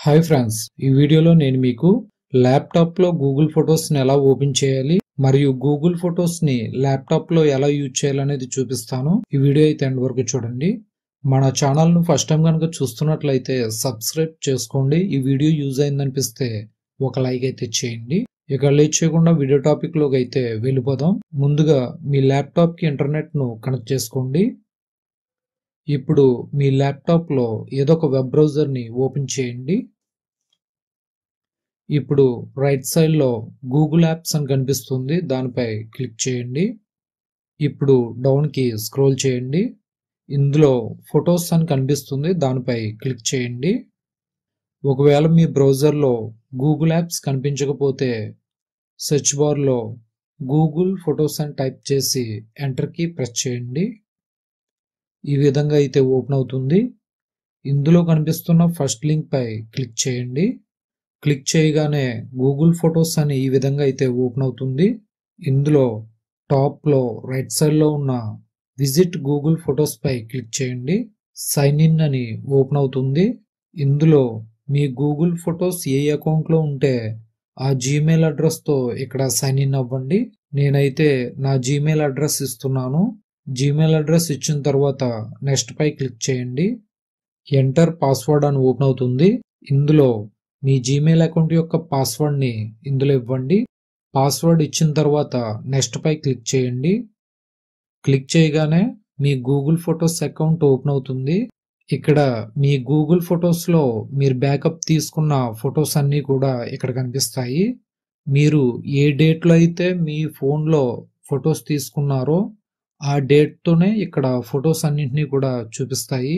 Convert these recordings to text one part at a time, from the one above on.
Hi friends, ఈ వీడియోలో నేను మీకు ల్యాప్టాప్లో గూగుల్ ఫొటోస్ని ఎలా ఓపెన్ చేయాలి మరియు గూగుల్ ఫొటోస్ని ల్యాప్టాప్లో ఎలా యూజ్ చేయాలనేది చూపిస్తాను. ఈ వీడియో అయితే ఎండ్ వరకు చూడండి. మన ఛానల్ను ఫస్ట్ టైం కనుక చూస్తున్నట్లయితే సబ్స్క్రైబ్ చేసుకోండి. ఈ వీడియో యూజ్ అయిందనిపిస్తే ఒక లైక్ అయితే చేయండి. ఇక లేట్ చేయకుండా వీడియో టాపిక్లోకి అయితే వెళ్ళిపోదాం. ముందుగా మీ ల్యాప్టాప్కి ఇంటర్నెట్ను కనెక్ట్ చేసుకోండి. ఇప్పుడు మీ ల్యాప్టాప్లో ఏదో ఒక వెబ్ బ్రౌజర్ని ఓపెన్ చేయండి. ఇప్పుడు రైట్ సైడ్లో గూగుల్ యాప్స్ అని కనిపిస్తుంది, దానిపై క్లిక్ చేయండి. ఇప్పుడు డౌన్కి స్క్రోల్ చేయండి. ఇందులో ఫొటోస్ అని కనిపిస్తుంది, దానిపై క్లిక్ చేయండి. ఒకవేళ మీ బ్రౌజర్లో గూగుల్ యాప్స్ కనిపించకపోతే సెర్చ్ బార్లో గూగుల్ ఫొటోస్ అని టైప్ చేసి ఎంటర్కి ప్రెస్ చేయండి. ఈ విధంగా అయితే ఓపెన్ అవుతుంది. ఇందులో కనిపిస్తున్న ఫస్ట్ లింక్ పై క్లిక్ చేయండి. క్లిక్ చేయగానే గూగుల్ ఫొటోస్ అని ఈ విధంగా అయితే ఓపెన్ అవుతుంది. ఇందులో టాప్లో రైట్ సైడ్లో ఉన్న విజిట్ గూగుల్ ఫొటోస్ పై క్లిక్ చేయండి. సైన్ ఇన్ అని ఓపెన్ అవుతుంది. ఇందులో మీ గూగుల్ ఫొటోస్ ఏ అకౌంట్లో ఉంటే ఆ జీమెయిల్ అడ్రస్తో ఇక్కడ సైన్ ఇన్ అవ్వండి. నేనైతే నా జీమెయిల్ అడ్రస్ ఇస్తున్నాను. జీమెయిల్ అడ్రస్ ఇచ్చిన తర్వాత నెక్స్ట్ పై క్లిక్ చేయండి. ఎంటర్ పాస్వర్డ్ అని ఓపెన్ అవుతుంది. ఇందులో మీ జీమెయిల్ అకౌంట్ యొక్క పాస్వర్డ్ని ఇందులో ఇవ్వండి. పాస్వర్డ్ ఇచ్చిన తర్వాత నెక్స్ట్ పై క్లిక్ చేయండి. క్లిక్ చేయగానే మీ గూగుల్ ఫొటోస్ అకౌంట్ ఓపెన్ అవుతుంది. ఇక్కడ మీ గూగుల్ ఫొటోస్లో మీరు బ్యాకప్ తీసుకున్న ఫొటోస్ అన్నీ కూడా ఇక్కడ కనిపిస్తాయి. మీరు ఏ డేట్లో అయితే మీ ఫోన్లో ఫొటోస్ తీసుకున్నారో ఆ డేట్తోనే ఇక్కడ ఫొటోస్ అన్నింటినీ కూడా చూపిస్తాయి.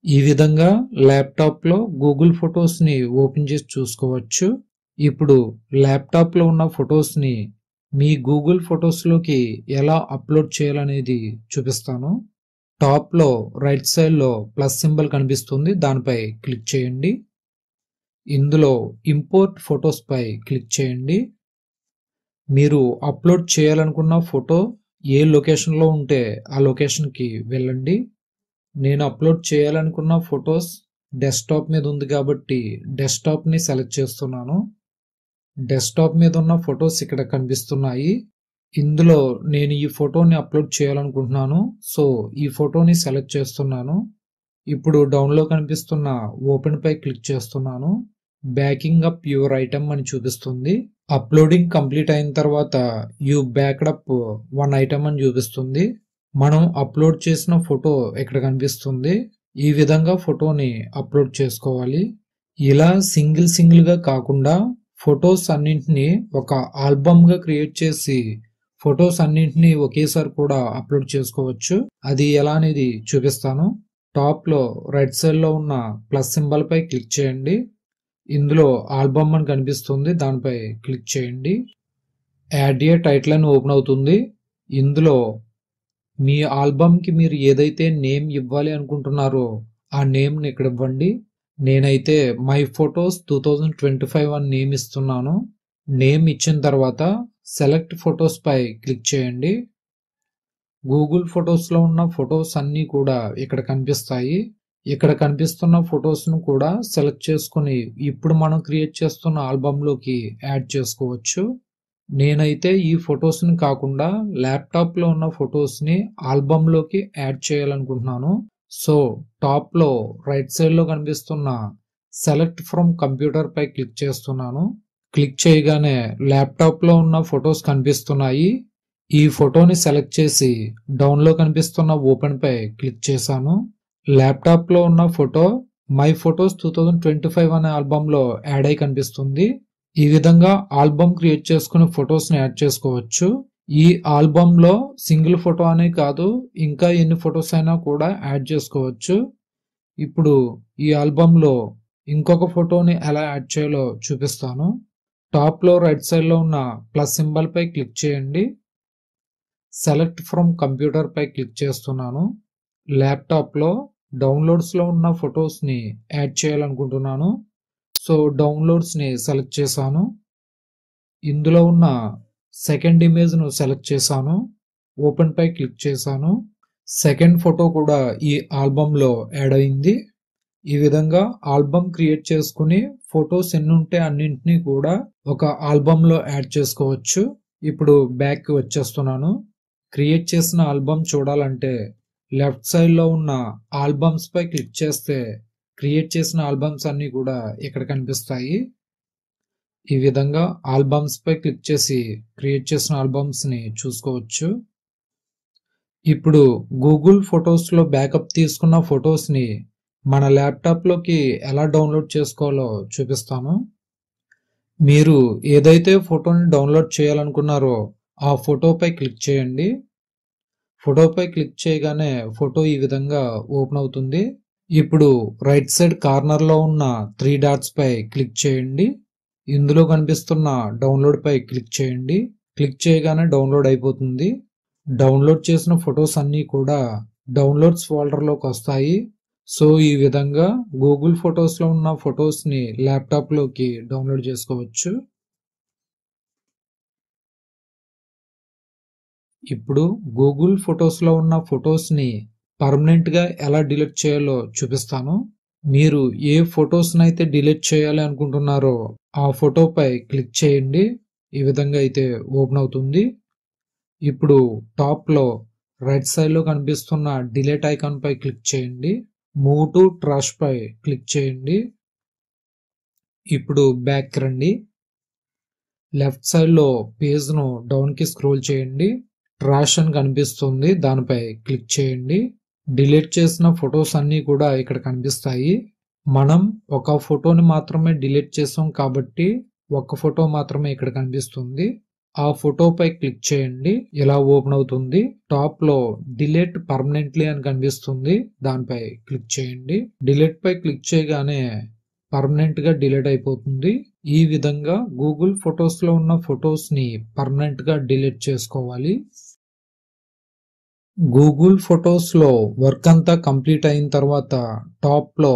ఈ విధంగా ల్యాప్టాప్లో గూగుల్ ఫొటోస్ని ఓపెన్ చేసి చూసుకోవచ్చు. ఇప్పుడు ల్యాప్టాప్లో ఉన్న ఫొటోస్ని మీ గూగుల్ ఫొటోస్లోకి ఎలా అప్లోడ్ చేయాలనేది చూపిస్తాను. టాప్లో రైట్ సైడ్లో ప్లస్ సింబల్ కనిపిస్తుంది, దానిపై క్లిక్ చేయండి. ఇందులో ఇంపోర్ట్ ఫొటోస్ పై క్లిక్ చేయండి. మీరు అప్లోడ్ చేయాలనుకున్న ఫోటో ఏ లొకేషన్లో ఉంటే ఆ లొకేషన్కి వెళ్ళండి. నేను అప్లోడ్ చేయాలనుకున్న ఫొటోస్ డెస్క్టాప్ మీద ఉంది కాబట్టి డెస్క్టాప్ని సెలెక్ట్ చేస్తున్నాను. డెస్క్టాప్ మీద ఉన్న ఫొటోస్ ఇక్కడ కనిపిస్తున్నాయి. ఇందులో నేను ఈ ఫోటోని అప్లోడ్ చేయాలనుకుంటున్నాను, సో ఈ ఫోటోని సెలెక్ట్ చేస్తున్నాను. ఇప్పుడు డౌన్లో కనిపిస్తున్న ఓపెన్ పై క్లిక్ చేస్తున్నాను. బ్యాకింగ్ అప్ యువర్ ఐటమ్ అని చూపిస్తుంది. అప్లోడింగ్ కంప్లీట్ అయిన తర్వాత you backed up one item అని చూపిస్తుంది. మనం అప్లోడ్ చేసిన ఫోటో ఇక్కడ కనిపిస్తుంది. ఈ విధంగా ఫోటోని అప్లోడ్ చేసుకోవాలి. ఇలా సింగిల్ గా కాకుండా ఫొటోస్ అన్నింటినీ ఒక ఆల్బమ్ గా క్రియేట్ చేసి ఫొటోస్ అన్నింటినీ ఒకేసారి కూడా అప్లోడ్ చేసుకోవచ్చు. అది ఎలా అనేది చూపిస్తాను. టాప్ లో రైట్ సైడ్ లో ఉన్న ప్లస్ సింబల్ పై క్లిక్ చేయండి. ఇందులో ఆల్బమ్ అని కనిపిస్తుంది, దానిపై క్లిక్ చేయండి. యాడ్ ఏ టైటిల్ అని ఓపెన్ అవుతుంది. ఇందులో మీ ఆల్బమ్కి మీరు ఏదైతే నేమ్ ఇవ్వాలి అనుకుంటున్నారో ఆ నేమ్ని ఇక్కడ ఇవ్వండి. నేనైతే మై ఫొటోస్ 2025 అని నేమ్ ఇస్తున్నాను. నేమ్ ఇచ్చిన తర్వాత సెలెక్ట్ ఫొటోస్ పై క్లిక్ చేయండి. గూగుల్ ఫొటోస్లో ఉన్న ఫొటోస్ అన్నీ కూడా ఇక్కడ కనిపిస్తాయి. ఇక్కడ కనిపిస్తున్న ఫొటోస్ను కూడా సెలెక్ట్ చేసుకుని ఇప్పుడు మనం క్రియేట్ చేస్తున్న ఆల్బమ్లోకి యాడ్ చేసుకోవచ్చు. నేనైతే ఈ ఫొటోస్ని కాకుండా ల్యాప్టాప్లో ఉన్న ఫొటోస్ని ఆల్బమ్లోకి యాడ్ చేయాలనుకుంటున్నాను. సో టాప్లో రైట్ సైడ్లో కనిపిస్తున్న సెలెక్ట్ ఫ్రమ్ కంప్యూటర్ పై క్లిక్ చేస్తున్నాను. క్లిక్ చేయగానే ల్యాప్టాప్లో ఉన్న ఫొటోస్ కనిపిస్తున్నాయి. ఈ ఫోటోని సెలెక్ట్ చేసి డౌన్లో కనిపిస్తున్న ఓపెన్ పై క్లిక్ చేశాను. ల్యాప్టాప్లో ఉన్న ఫోటో మై ఫొటోస్ 2025 అనే ఆల్బమ్లో యాడ్ అయి కనిపిస్తుంది. ఈ విధంగా ఆల్బమ్ క్రియేట్ చేసుకుని ఫొటోస్ని యాడ్ చేసుకోవచ్చు. ఈ ఆల్బమ్లో సింగిల్ ఫోటో అనే కాదు, ఇంకా ఎన్ని ఫొటోస్ అయినా కూడా యాడ్ చేసుకోవచ్చు. ఇప్పుడు ఈ ఆల్బమ్లో ఇంకొక ఫోటోని ఎలా యాడ్ చేయాలో చూపిస్తాను. టాప్లో రైట్ సైడ్లో ఉన్న ప్లస్ సింబల్ పై క్లిక్ చేయండి. సెలెక్ట్ ఫ్రమ్ కంప్యూటర్ పై క్లిక్ చేస్తున్నాను. ల్యాప్టాప్లో డౌన్లోడ్స్లో ఉన్న ఫొటోస్ని యాడ్ చేయాలనుకుంటున్నాను. సో డౌన్లోడ్స్ని సెలెక్ట్ చేశాను. ఇందులో ఉన్న సెకండ్ ఇమేజ్ను సెలెక్ట్ చేశాను. ఓపెన్ పై క్లిక్ చేశాను. సెకండ్ ఫోటో కూడా ఈ ఆల్బమ్లో యాడ్ అయింది. ఈ విధంగా ఆల్బమ్ క్రియేట్ చేసుకుని ఫొటోస్ ఎన్ని ఉంటే అన్నింటినీ కూడా ఒక ఆల్బమ్ లో యాడ్ చేసుకోవచ్చు. ఇప్పుడు బ్యాక్ కి వచ్చేస్తున్నాను. క్రియేట్ చేసిన ఆల్బమ్ చూడాలంటే లెఫ్ట్ సైడ్ లో ఉన్న ఆల్బమ్స్ పై క్లిక్ చేస్తే క్రియేట్ చేసిన ఆల్బమ్స్ అన్ని కూడా ఇక్కడ కనిపిస్తాయి. ఈ విధంగా ఆల్బమ్స్ పై క్లిక్ చేసి క్రియేట్ చేసిన ఆల్బమ్స్ ని చూసుకోవచ్చు. ఇప్పుడు గూగుల్ ఫొటోస్ లో బ్యాకప్ తీసుకున్న ఫొటోస్ ని మన ల్యాప్టాప్ లోకి ఎలా డౌన్లోడ్ చేసుకోవాలో చూపిస్తాను. మీరు ఏదైతే ఫోటోని డౌన్లోడ్ చేయాలనుకున్నారో ఆ ఫోటోపై క్లిక్ చేయండి. ఫోటోపై క్లిక్ చేయగానే ఫోటో ఈ విధంగా ఓపెన్ అవుతుంది. ఇప్పుడు రైట్ సైడ్ కార్నర్ లో ఉన్న 3 డాట్స్ పై క్లిక్ చేయండి. ఇందులో కనిపిస్తున్న డౌన్లోడ్ పై క్లిక్ చేయండి. క్లిక్ చేయగానే డౌన్లోడ్ అయిపోతుంది. డౌన్లోడ్ చేసిన ఫొటోస్ అన్నీ కూడా డౌన్లోడ్స్ ఫోల్డర్ లోకి వస్తాయి. సో ఈ విధంగా గూగుల్ ఫొటోస్ లో ఉన్న ఫొటోస్ ని ల్యాప్టాప్ లోకి డౌన్లోడ్ చేసుకోవచ్చు. ఇప్పుడు గూగుల్ ఫొటోస్ లో ఉన్న ఫొటోస్ ని పర్మనెంట్ గా ఎలా డిలీట్ చేయాలో చూపిస్తాను. మీరు ఏ ఫొటోస్ అయితే డిలీట్ చేయాలి అనుకుంటున్నారో ఆ ఫోటోపై క్లిక్ చేయండి. ఈ విధంగా అయితే ఓపెన్ అవుతుంది. ఇప్పుడు టాప్ లో రైట్ సైడ్ లో కనిపిస్తున్న డిలీట్ ఐకాన్ పై క్లిక్ చేయండి. మూవ్ టు ట్రాష్ పై క్లిక్ చేయండి. ఇప్పుడు బ్యాక్ రండి. లెఫ్ట్ సైడ్ లో పేజ్ ను డౌన్ కి స్క్రోల్ చేయండి. ట్రాష్ అని కనిపిస్తుంది, దానిపై క్లిక్ చేయండి. డిలీట్ చేసిన ఫొటోస్ అన్ని కూడా ఇక్కడ కనిపిస్తాయి. మనం ఒక ఫోటోని మాత్రమే డిలీట్ చేసాం కాబట్టి ఒక్క ఫోటో మాత్రమే ఇక్కడ కనిపిస్తుంది. ఆ ఫోటోపై క్లిక్ చేయండి. ఇలా ఓపెన్ అవుతుంది. టాప్ లో డిలీట్ పర్మనెంట్లీ అని కనిపిస్తుంది, దానిపై క్లిక్ చేయండి. డిలీట్ పై క్లిక్ చేయగానే పర్మనెంట్ గా డిలీట్ అయిపోతుంది. ఈ విధంగా గూగుల్ ఫొటోస్ లో ఉన్న ఫొటోస్ ని పర్మనెంట్ గా డిలీట్ చేసుకోవాలి. గూగుల్ ఫొటోస్ లో వర్క్ అంతా కంప్లీట్ అయిన తర్వాత టాప్ లో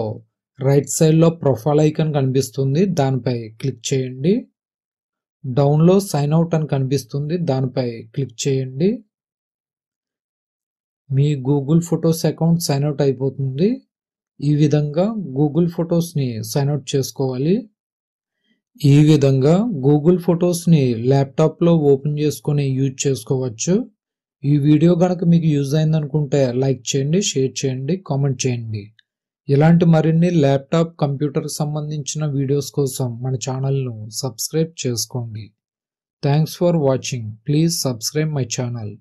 రైట్ సైడ్ లో ప్రొఫైల్ ఐకాన్ కనిపిస్తుంది, దానిపై క్లిక్ చేయండి. డౌన్ లో సైన్ అవుట్ అని కనిపిస్తుంది, దానిపై క్లిక్ చేయండి. మీ Google photos account sign out అయిపోతుంది. ఈ విధంగా గూగుల్ ఫొటోస్ ని సైన్ అవుట్ చేసుకోవాలి. ఈ విధంగా గూగుల్ ఫొటోస్ ని ల్యాప్టాప్ లో ఓపెన్ చేసుకొని యూజ్ చేసుకోవచ్చు. ఈ వీడియో గనక మీకు యూజ్ అయింది అనుకుంటే లైక్ చేయండి, షేర్ చేయండి, కామెంట్ చేయండి. ఇలాంటి మరిన్ని ల్యాప్టాప్ కంప్యూటర్ సంబంధించిన వీడియోస్ కోసం మన ఛానల్ను సబ్స్క్రైబ్ చేసుకోండి. Thanks for watching. Please subscribe my channel.